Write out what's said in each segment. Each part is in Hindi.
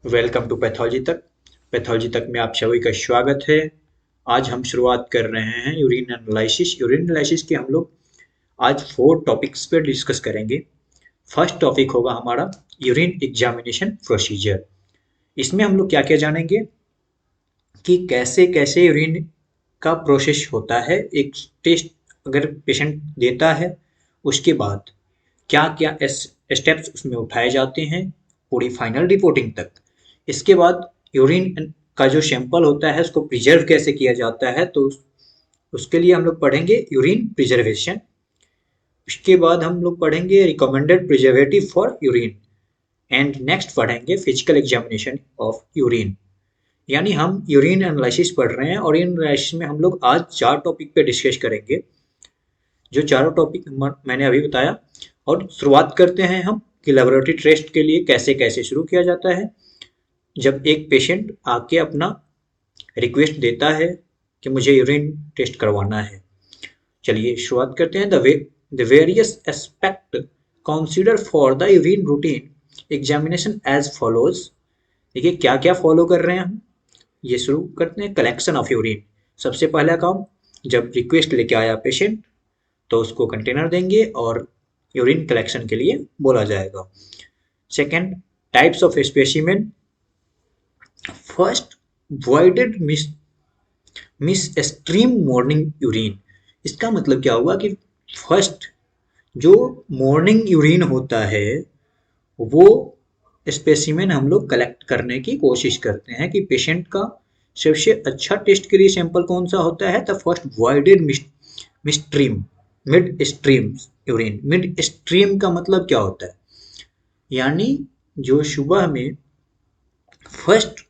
वेलकम टू पैथोलॉजी तक में आप सभी का स्वागत है। आज हम शुरुआत कर रहे हैं यूरिन एनालिसिस के हम लोग आज 4 टॉपिक्स पर डिस्कस करेंगे। फर्स्ट टॉपिक होगा हमारा यूरिन एग्जामिनेशन प्रोसीजर। इसमें हम लोग क्या क्या जानेंगे कि कैसे कैसे यूरिन का प्रोसेस होता है। एक टेस्ट अगर पेशेंट देता है उसके बाद क्या क्या स्टेप्स उसमें उठाए जाते हैं पूरी फाइनल रिपोर्टिंग तक। इसके बाद यूरिन का जो सैंपल होता है उसको प्रिजर्व कैसे किया जाता है, तो उसके लिए हम लोग पढ़ेंगे यूरिन प्रिजर्वेशन। उसके बाद हम लोग पढ़ेंगे recommended preservative for urine and next पढ़ेंगे फिजिकल एग्जामिनेशन ऑफ यूरिन। यानी हम यूरिन एनालिसिस पढ़ रहे हैं और यूरिन एनालिसिस में हम लोग आज 4 टॉपिक पे डिस्कस करेंगे, जो चारों टॉपिक मैंने अभी बताया। और शुरुआत करते हैं हम कि लेबोरेटरी टेस्ट के लिए कैसे कैसे शुरू किया जाता है। जब एक पेशेंट आके अपना रिक्वेस्ट देता है कि मुझे यूरिन टेस्ट करवाना है। चलिए शुरुआत करते हैं। The various aspect consider for the urine routine examination as follows. देखिए क्या क्या फॉलो कर रहे हैं हम, ये शुरू करते हैं। कलेक्शन ऑफ यूरिन, सबसे पहला काम, जब रिक्वेस्ट लेके आया पेशेंट तो उसको कंटेनर देंगे और यूरिन कलेक्शन के लिए बोला जाएगा। Second, types of specimen. First, voided miss stream morning urine. इसका मतलब क्या हुआ कि फर्स्ट जो मॉर्निंग यूरिन होता है वो स्पेसिमेन हम लोग कलेक्ट करने की कोशिश करते हैं कि पेशेंट का सबसे अच्छा टेस्ट के लिए सैंपल कौन सा होता है। The first voided mid stream urine. Mid stream का मतलब क्या होता है, यानी जो सुबह में फर्स्ट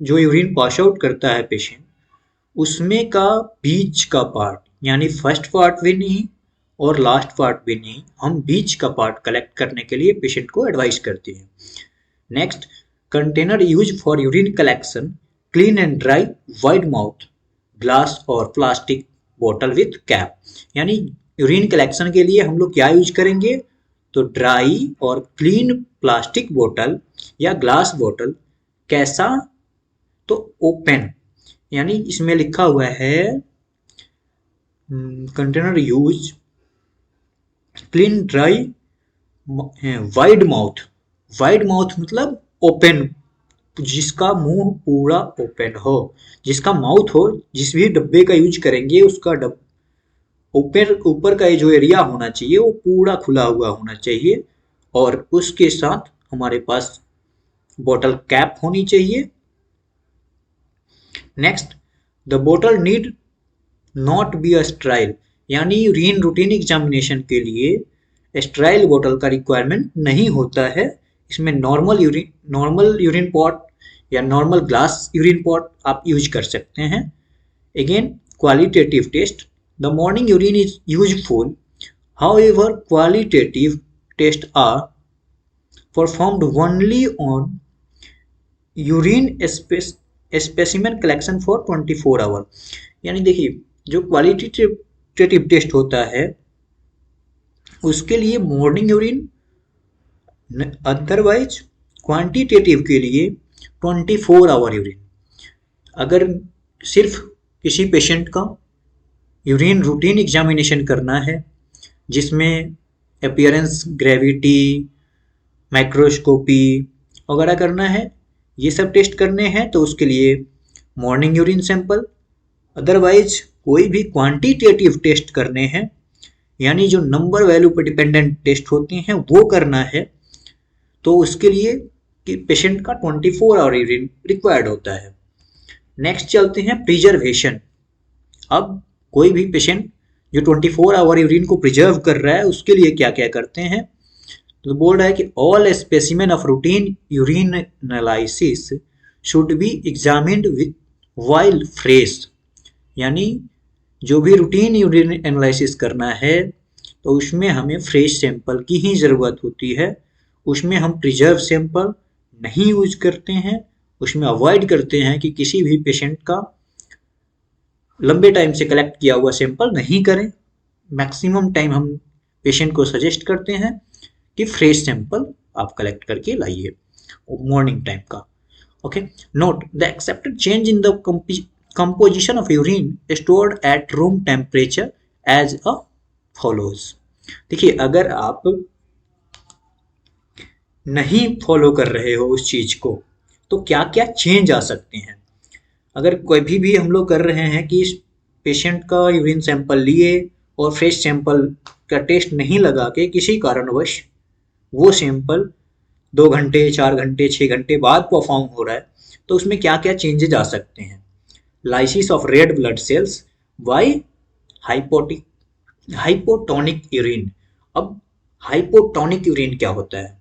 जो यूरिन पास आउट करता है पेशेंट, उसमें का बीच का पार्ट, यानी फर्स्ट पार्ट भी नहीं और लास्ट पार्ट भी नहीं, हम बीच का पार्ट कलेक्ट करने के लिए पेशेंट को एडवाइस करते हैं। Next, container use for urine collection, clean and dry, wide mouth, glass और प्लास्टिक बोतल विथ कैप। यानी यूरिन कलेक्शन के लिए हम लोग क्या यूज करेंगे, तो ड्राई और क्लीन प्लास्टिक बोतल या ग्लास बोतल। कैसा, तो ओपन, यानी इसमें लिखा हुआ है container use clean dry wide mouth. Wide mouth मतलब ओपन, जिसका मुंह पूरा ओपन हो, जिसका माउथ हो। जिस भी डब्बे का यूज करेंगे उसका ऊपर ऊपर का जो एरिया होना चाहिए वो पूरा खुला हुआ होना चाहिए और उसके साथ हमारे पास बोतल कैप होनी चाहिए। नेक्स्ट, द बोतल नीड नॉट बी अ स्ट्राइल, यानी यूरिन रूटीन एग्जामिनेशन के लिए स्ट्राइल बोतल का रिक्वायरमेंट नहीं होता है। इसमें नॉर्मल यूरिन पॉट या नॉर्मल ग्लास यूरिन पॉट आप यूज कर सकते हैं। Again, qualitative test, the morning urine is useful, however qualitative test are performed only on urine specimen collection for 24 hour. यानी देखिए जो क्वालिटेटिव टेस्ट होता है उसके लिए मॉर्निंग यूरिन, अदरवाइज क्वांटिटेटिव के लिए 24 आवर यूरिन। अगर सिर्फ किसी पेशेंट का यूरिन रूटीन एग्जामिनेशन करना है जिसमें अपीयरेंस, ग्रेविटी, माइक्रोस्कोपी वगैरह करना है, ये सब टेस्ट करने हैं, तो उसके लिए मॉर्निंग यूरिन सैंपल। अदरवाइज कोई भी क्वांटिटेटिव टेस्ट करने हैं, यानी जो नंबर वैल्यू पर डिपेंडेंट टेस्ट होते हैं वो करना है, तो उसके लिए कि पेशेंट का 24 आवर यूरिन रिक्वायर्ड होता है। नेक्स्ट चलते हैं प्रिजर्वेशन। अब कोई भी पेशेंट जो 24 आवर यूरिन को प्रिजर्व कर रहा है उसके लिए क्या क्या करते हैं, तो बोल रहा है कि all specimen of routine urine analysis should be examined with while fresh. यानी जो भी रूटीन यूरिन एनालिसिस करना है तो उसमें हमें फ्रेश सैंपल की ही ज़रूरत होती है। उसमें हम प्रिजर्व सैंपल नहीं यूज करते हैं, उसमें अवॉइड करते हैं कि किसी भी पेशेंट का लंबे टाइम से कलेक्ट किया हुआ सैंपल नहीं करें। मैक्सिमम टाइम हम पेशेंट को सजेस्ट करते हैं कि फ्रेश सैंपल आप कलेक्ट करके लाइए। मॉर्निंग टाइम का। Okay, note the accepted change in the composition of urine stored at room temperature as a follows। देखिए, अगर आप नहीं फॉलो कर रहे हो उस चीज को तो क्या क्या चेंज आ सकते हैं। अगर कोई भी हम लोग कर रहे हैं कि पेशेंट का यूरिन सैंपल लिए और फ्रेश सैंपल का टेस्ट नहीं लगा के किसी कारणवश वो सैंपल 2 घंटे 4 घंटे 6 घंटे बाद परफॉर्म हो रहा है, तो उसमें क्या क्या चेंजेज आ सकते हैं। Lysis of red blood cells by hypotic hypotonic urine. अब हाइपोटोनिक यूरिन क्या होता है?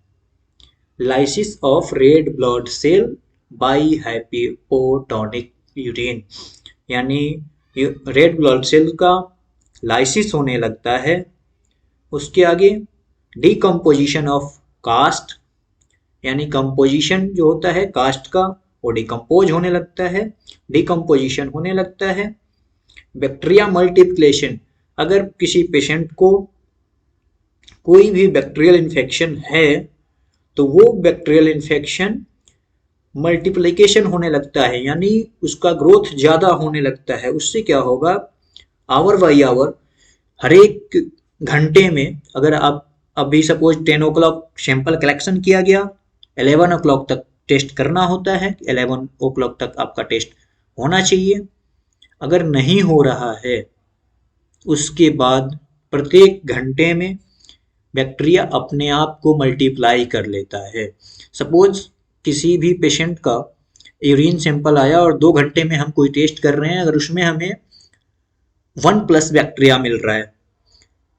Lysis of red blood cell by hypotonic urine, यानी रेड ब्लड सेल का लाइसिस होने लगता है। उसके आगे डिकम्पोजिशन ऑफ कास्ट, यानी कंपोजिशन जो होता है कास्ट का वो डिकम्पोज होने लगता है, डिकम्पोजिशन होने लगता है। बैक्टीरिया मल्टीप्लिकेशन, अगर किसी पेशेंट को कोई भी बैक्टीरियल इन्फेक्शन है तो वो बैक्टीरियल इन्फेक्शन मल्टीप्लिकेशन होने लगता है, यानी उसका ग्रोथ ज़्यादा होने लगता है। उससे क्या होगा, आवर बाई आवर, हर एक घंटे में, अगर आप अभी सपोज 10 o'clock सैंपल कलेक्शन किया गया, 11 o'clock तक टेस्ट करना होता है, 11 o'clock तक आपका टेस्ट होना चाहिए। अगर नहीं हो रहा है उसके बाद प्रत्येक घंटे में बैक्टीरिया अपने आप को मल्टीप्लाई कर लेता है। सपोज किसी भी पेशेंट का यूरिन सैंपल आया और 2 घंटे में हम कोई टेस्ट कर रहे हैं, अगर उसमें हमें 1+ बैक्टीरिया मिल रहा है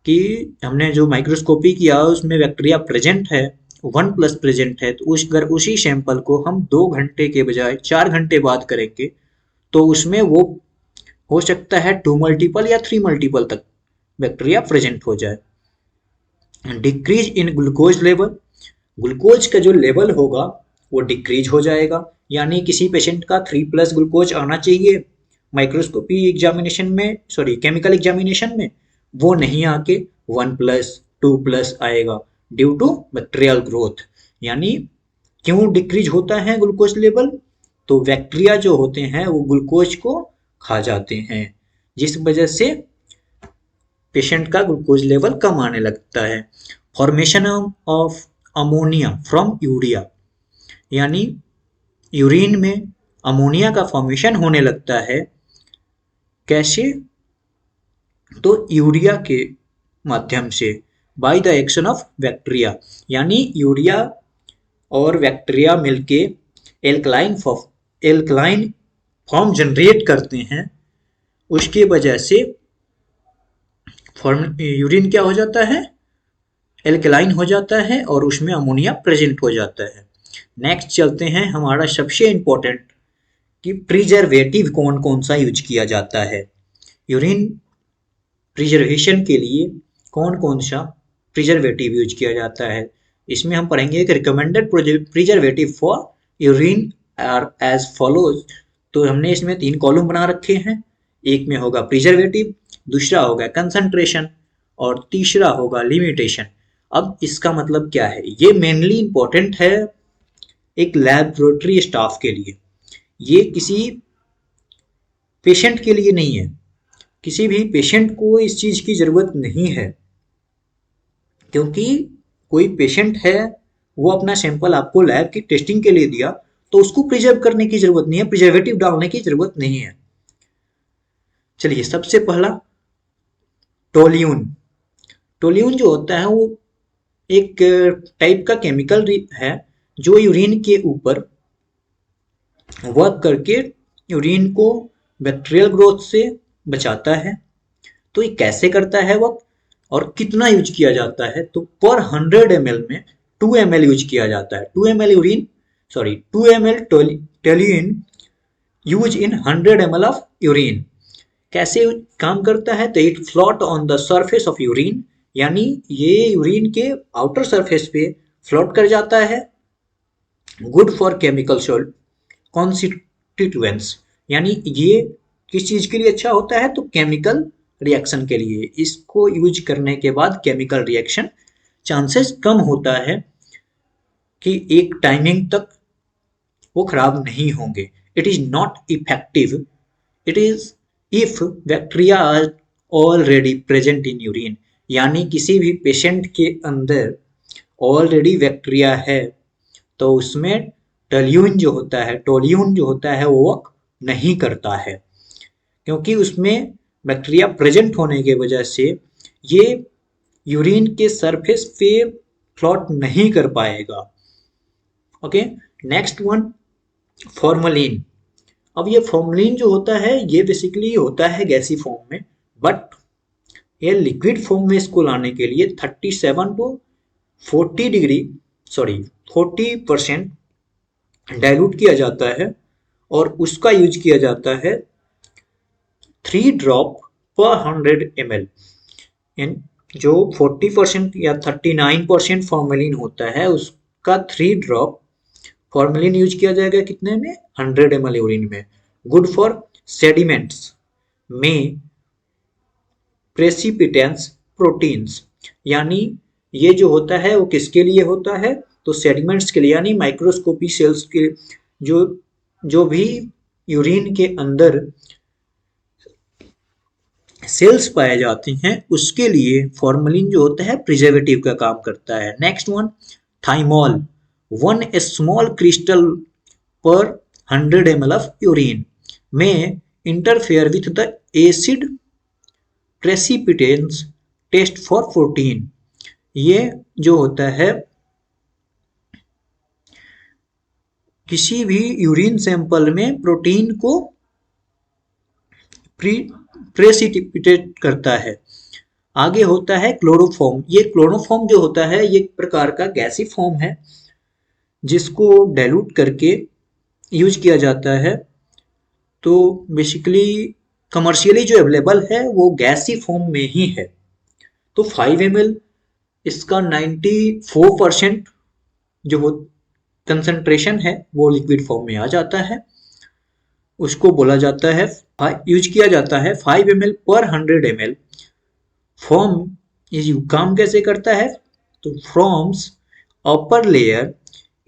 कि हमने जो माइक्रोस्कोपी किया उसमें बैक्टीरिया प्रेजेंट है, 1+ प्रेजेंट है, तो अगर उसी सैंपल को हम 2 घंटे के बजाय 4 घंटे बाद करेंगे तो उसमें वो हो सकता है 2 मल्टीपल या 3 मल्टीपल तक बैक्टीरिया प्रेजेंट हो जाए। Decrease in glucose level, glucose का जो लेवल होगा वो डिक्रीज हो जाएगा, यानी किसी पेशेंट का 3+ ग्लूकोज आना चाहिए माइक्रोस्कोपी एग्जामिनेशन में, सॉरी केमिकल एग्जामिनेशन में, वो नहीं आके 1+ 2+ आएगा ड्यू टू बैक्टीरियल ग्रोथ। यानी क्यों डिक्रीज होता है ग्लूकोज लेवल, तो बैक्टीरिया जो होते हैं वो ग्लूकोज को खा जाते हैं, जिस वजह से पेशेंट का ग्लूकोज लेवल कम आने लगता है। Formation of ammonia from urea, यानी यूरिन में अमोनिया का फॉर्मेशन होने लगता है। कैसे? तो यूरिया के माध्यम से, by the action of bacteria, यानी यूरिया और बैक्टीरिया मिलके एल्कलाइन फॉर्म जनरेट करते हैं। उसके वजह से यूरिन क्या हो जाता है, एल्कलाइन हो जाता है और उसमें अमोनिया प्रेजेंट हो जाता है। नेक्स्ट चलते हैं, हमारा सबसे इंपॉर्टेंट कि प्रिजर्वेटिव कौन कौन सा यूज किया जाता है। यूरिन प्रिजर्वेशन के लिए कौन कौन सा प्रिजर्वेटिव यूज किया जाता है, इसमें हम पढ़ेंगे कि recommended preservative for urine are as follows. तो हमने इसमें 3 कॉलम बना रखे हैं, एक में होगा प्रिजर्वेटिव, दूसरा होगा कंसंट्रेशन और तीसरा होगा लिमिटेशन। अब इसका मतलब क्या है, ये मेनली इंपॉर्टेंट है एक लैबोरेटरी स्टाफ के लिए, ये किसी पेशेंट के लिए नहीं है। किसी भी पेशेंट को इस चीज की जरूरत नहीं है, क्योंकि कोई पेशेंट है वो अपना सैंपल आपको लैब की टेस्टिंग के लिए दिया, तो उसको प्रिजर्व करने की जरूरत नहीं है, प्रिजर्वेटिव डालने की जरूरत नहीं है। चलिए, सबसे पहला टोल्यून। टोल्यून जो होता है वो एक टाइप का केमिकल है जो यूरिन के ऊपर वर्क करके यूरिन को बैक्टीरियल ग्रोथ से बचाता है। तो ये कैसे करता है वर्क और कितना यूज किया जाता है, तो पर 100 ml में 2 ml यूज किया जाता है। 2 ml urine, sorry 2 ml toluene use in 100 ml of urine. कैसे काम करता है, तो it float on the surface of urine, यानी ये यूरिन के आउटर सरफेस पे फ्लोट कर जाता है। गुड फॉर केमिकल कॉन्स्टिट्यूएंट्स, यानी ये किस चीज के लिए अच्छा होता है, तो केमिकल रिएक्शन के लिए। इसको यूज करने के बाद केमिकल रिएक्शन चांसेस कम होता है। कि एक टाइमिंग तक वो खराब नहीं होंगे। It is not effective it is if bacteria are already present in urine, यानी किसी भी पेशेंट के अंदर ऑलरेडी बैक्टीरिया है तो उसमें टोल्यून जो होता है वो वर्क नहीं करता है, क्योंकि उसमें बैक्टीरिया प्रेजेंट होने के वजह से ये यूरिन के सरफेस पे फ्लोट नहीं कर पाएगा। Okay, next one, formalin. अब ये फॉर्मलिन जो होता है ये बेसिकली होता है गैसी फॉर्म में, बट ये लिक्विड फॉर्म में इसको लाने के लिए 37 टू 40% डाइल्यूट किया जाता है और उसका यूज किया जाता है 3 ड्रॉप पर 100 ml। जो 40% या 39% फॉर्मेलिन होता है उसका 3 ड्रॉप फॉर्मेलिन यूज किया जाएगा कितने में, 100 ml यूरिन में। गुड फॉर सेडिमेंट्स में प्रेसिपिटेंस प्रोटीन्स, यानी ये जो होता है वो किसके लिए होता है, तो सेडिमेंट्स के लिए, यानी माइक्रोस्कोपी सेल्स के जो भी यूरिन के अंदर सेल्स पाए जाती हैं उसके लिए फॉर्मलिन जो होता है प्रिजर्वेटिव का काम करता है। Next one, thymol, 1 small crystal पर 100 ml ऑफ यूरिन में interfere with the acid precipitance test for protein. ये जो होता है किसी भी यूरिन सैंपल में प्रोटीन को प्रेसिपिटेट करता है। आगे होता है क्लोरोफॉर्म। ये क्लोरोफॉर्म जो होता है ये एक प्रकार का गैसी फॉर्म है जिसको डाइल्यूट करके यूज किया जाता है। तो बेसिकली कमर्शियली जो अवेलेबल है वो गैसी फॉर्म में ही है। तो 5 ml इसका 94% जो कंसंट्रेशन है वो लिक्विड फॉर्म में आ जाता है, उसको बोला जाता है, यूज किया जाता है 5 ml पर 100 ml। फॉर्म ये काम कैसे करता है, तो firms upper layer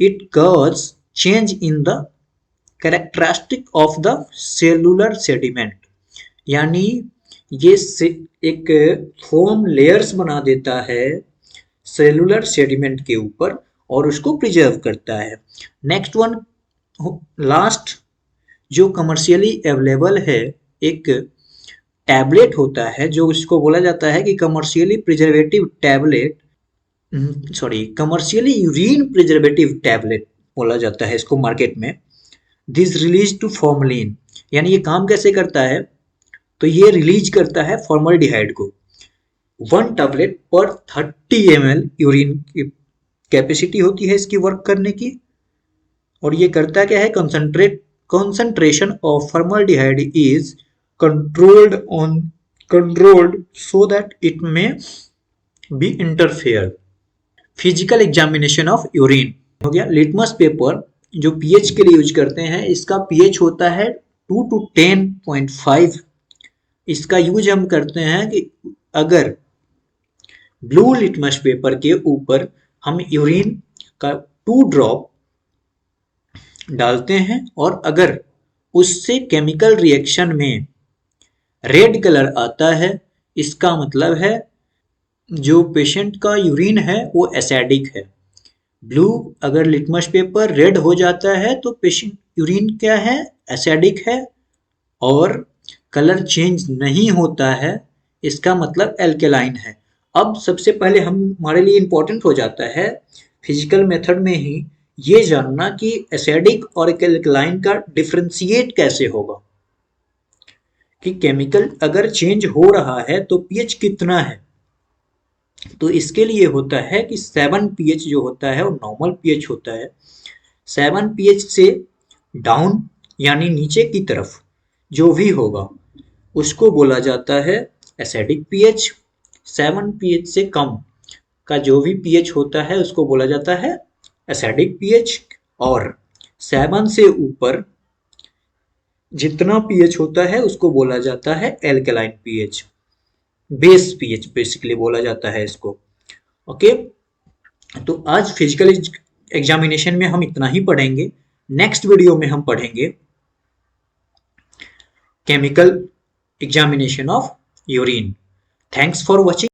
it cause change in the characteristic of the cellular sediment, यानी ये एक फोम लेयर्स बना देता है सेलुलर सेडिमेंट के ऊपर और उसको प्रिजर्व करता है। नेक्स्ट वन, लास्ट जो कमर्शियली अवेलेबल है एक टैबलेट होता है जो इसको बोला जाता है कि commercially preservative tablet, commercially urine preservative tablet बोला जाता है इसको मार्केट में। दिस रिलीज टू फॉर्मलिन, यानी ये काम कैसे करता है, तो ये रिलीज करता है फॉर्मल्डिहाइड को। 1 टैबलेट पर 30 ml यूरिन की कैपेसिटी होती है इसकी वर्क करने की। और ये करता क्या है, concentration of formaldehyde is controlled so that it may be interfered। Physical examination of urine हो गया। लिटमस पेपर जो पीएच के लिए यूज करते हैं इसका पीएच होता है 2 to 10.5। इसका यूज हम करते हैं कि अगर ब्लू लिटमस पेपर के ऊपर हम यूरिन का 2 ड्रॉप डालते हैं और अगर उससे केमिकल रिएक्शन में रेड कलर आता है इसका मतलब है जो पेशेंट का यूरिन है वो एसिडिक है। ब्लू अगर लिटमस पेपर रेड हो जाता है तो पेशेंट यूरिन क्या है, एसिडिक है और कलर चेंज नहीं होता है, इसका मतलब एल्केलाइन है। अब सबसे पहले हमारे लिए इंपॉर्टेंट हो जाता है फिजिकल मेथड में ही ये जानना कि एसिडिक और एल्कलाइन का डिफरेंशिएट कैसे होगा, कि केमिकल अगर चेंज हो रहा है तो पीएच कितना है। तो इसके लिए होता है कि 7 पीएच जो होता है वो नॉर्मल पीएच होता है। 7 पीएच से डाउन यानी नीचे की तरफ जो भी होगा उसको बोला जाता है एसिडिक पीएच। 7 पीएच से कम का जो भी पीएच होता है उसको बोला जाता है एसिडिक पीएच। और 7 से ऊपर जितना पीएच होता है उसको बोला जाता है alkaline pH, base pH basically बोला जाता है इसको। ओके, तो आज फिजिकल एग्जामिनेशन में हम इतना ही पढ़ेंगे। नेक्स्ट वीडियो में हम पढ़ेंगे chemical examination of urine. Thanks for watching.